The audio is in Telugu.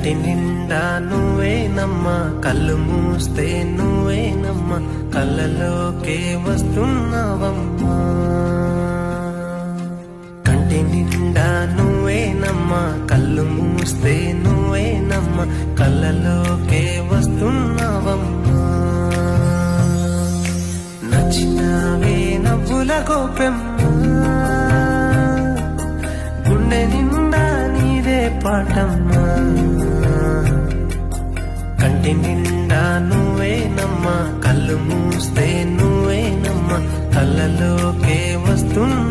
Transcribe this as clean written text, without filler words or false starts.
కంటి నిండా నువ్వేనమ్మా, కళ్ళు మూస్తే నువ్వేనమ్మా, కళ్ళలోకే వస్తున్నావమ్మా. కంటి నిండా నువ్వేనమ్మా, కళ్ళు మూస్తే నువ్వేనమ్మా, కళ్ళలోకే వస్తున్నావమ్మా. నచ్చినవే నవ్వుల గోపెమ్మా, గుండె నిండా నీదే పాటమ్మా. కంటి నిండా నువ్వేనమ్మా, కళ్ళు మూస్తే నువ్వేనమ్మా, కళ్ళలోకే వస్తున్నా